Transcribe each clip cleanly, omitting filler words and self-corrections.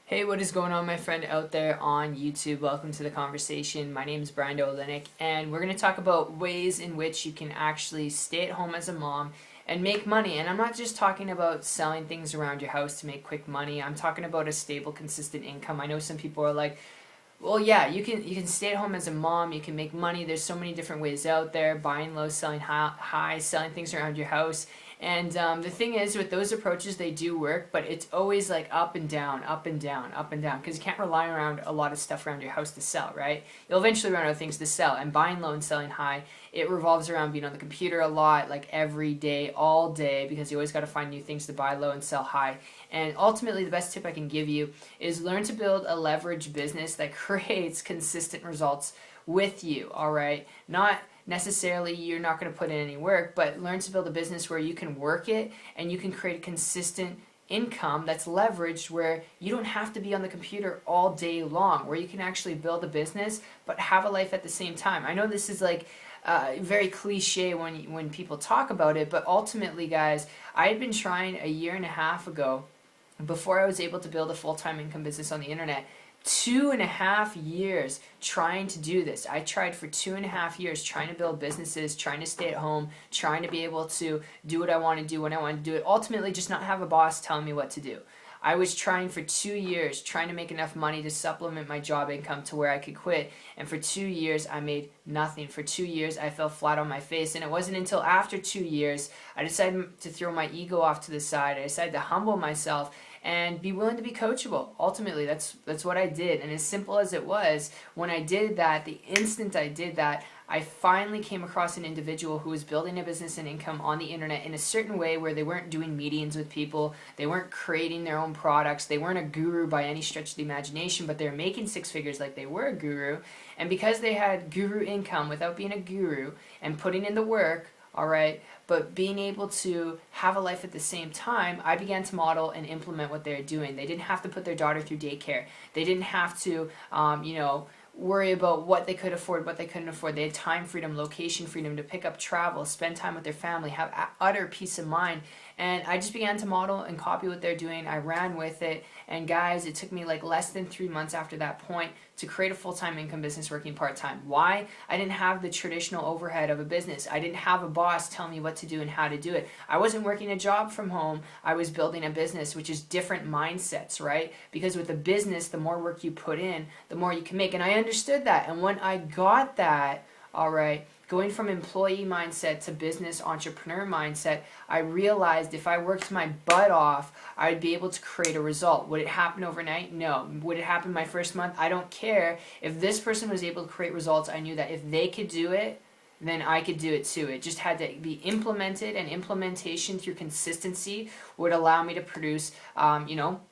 Hey, what is going on, my friend out there on YouTube? Welcome to the conversation. My name is Brian Dolinick, and we're going to talk about ways in which you can actually stay at home as a mom and make money. And I'm not just talking about selling things around your house to make quick money. I'm talking about a stable, consistent income. I know some people are like, well, yeah, you can stay at home as a mom. You can make money. There's so many different ways out there: buying low, selling high, selling things around your house. And the thing is, with those approaches, they do work, but it's always like up and down, up and down, up and down, because you can't rely around a lot of stuff around your house to sell, right? You'll eventually run out of things to sell. And buying low and selling high, it revolves around being on the computer a lot, like every day, all day, because you always got to find new things to buy low and sell high. And ultimately, the best tip I can give you is learn to build a leverage business that creates consistent results with you, all right? Not necessarily you're not going to put in any work, but learn to build a business where you can work it and you can create a consistent income that's leveraged, where you don't have to be on the computer all day long, where you can actually build a business but have a life at the same time. I know this is like very cliche when people talk about it, but ultimately, guys, I had been trying a year and a half ago, before I was able to build a full-time income business on the internet. 2.5 years trying to do this. I tried for 2.5 years trying to build businesses, trying to stay at home, trying to be able to do what I want to do when I want to do it. Ultimately, just not have a boss telling me what to do. I was trying for 2 years, trying to make enough money to supplement my job income to where I could quit. And for 2 years, I made nothing. For 2 years, I fell flat on my face. And it wasn't until after 2 years, I decided to throw my ego off to the side. I decided to humble myself and be willing to be coachable. Ultimately, that's what I did. And as simple as it was, when I did that, the instant I did that, I finally came across an individual who was building a business and income on the internet in a certain way, where they weren't doing meetings with people, they weren't creating their own products, they weren't a guru by any stretch of the imagination, but they were making six figures like they were a guru. And because they had guru income without being a guru and putting in the work, all right, but being able to have a life at the same time, I began to model and implement what they're doing. They didn't have to put their daughter through daycare. They didn't have to, worry about what they could afford, what they couldn't afford. They had time freedom, location freedom to pick up travel, spend time with their family, have utter peace of mind. And I just began to model and copy what they're doing. I ran with it. And guys, it took me like less than 3 months after that point to create a full-time income business working part-time. Why? I didn't have the traditional overhead of a business. I didn't have a boss tell me what to do and how to do it. I wasn't working a job from home. I was building a business, which is different mindsets, right? Because with a business, the more work you put in, the more you can make. And I understood that. And when I got that, all right, going from employee mindset to business entrepreneur mindset, I realized if I worked my butt off, I'd be able to create a result. Would it happen overnight? No. Would it happen my first month? I don't care. If this person was able to create results, I knew that if they could do it, then I could do it too. It just had to be implemented, and implementation through consistency would allow me to produce,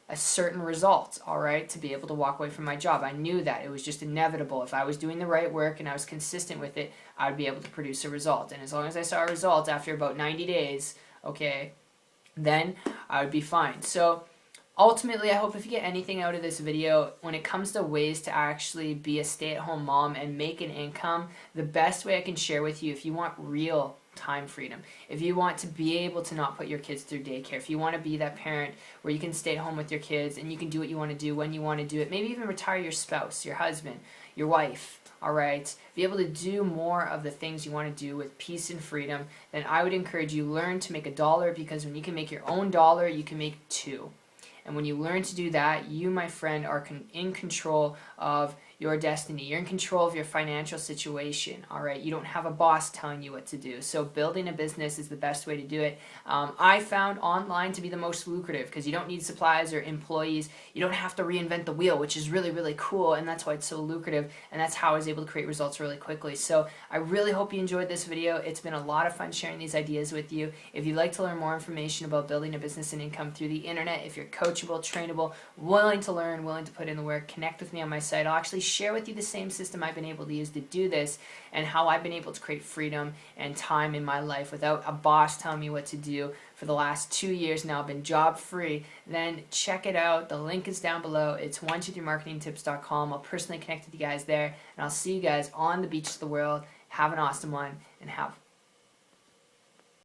a certain result, all right, to be able to walk away from my job. I knew that. It was just inevitable. If I was doing the right work and I was consistent with it, I would be able to produce a result. And as long as I saw a result after about 90 days, okay, then I would be fine. So ultimately, I hope if you get anything out of this video, when it comes to ways to actually be a stay-at-home mom and make an income, the best way I can share with you, if you want real time freedom, if you want to be able to not put your kids through daycare, if you want to be that parent where you can stay at home with your kids and you can do what you want to do when you want to do it, maybe even retire your spouse, your husband, your wife, all right, be able to do more of the things you want to do with peace and freedom, then I would encourage you, learn to make a dollar, because when you can make your own dollar, you can make two. And when you learn to do that, you, my friend, are in control of your destiny. You're in control of your financial situation, all right? You don't have a boss telling you what to do. So building a business is the best way to do it. I found online to be the most lucrative, because you don't need supplies or employees. You don't have to reinvent the wheel, which is really, really cool, and that's why it's so lucrative, and that's how I was able to create results really quickly. So I really hope you enjoyed this video. It's been a lot of fun sharing these ideas with you. If you'd like to learn more information about building a business and income through the internet, if you're coachable, trainable, willing to learn, willing to put in the work, connect with me on my site. I'll actually share with you the same system I've been able to use to do this, and how I've been able to create freedom and time in my life without a boss telling me what to do for the last 2 years now. I've been job free. Then check it out. The link is down below. It's 123marketingtips.com. I'll personally connect with you guys there, and I'll see you guys on the beach of the world. Have an awesome one, and have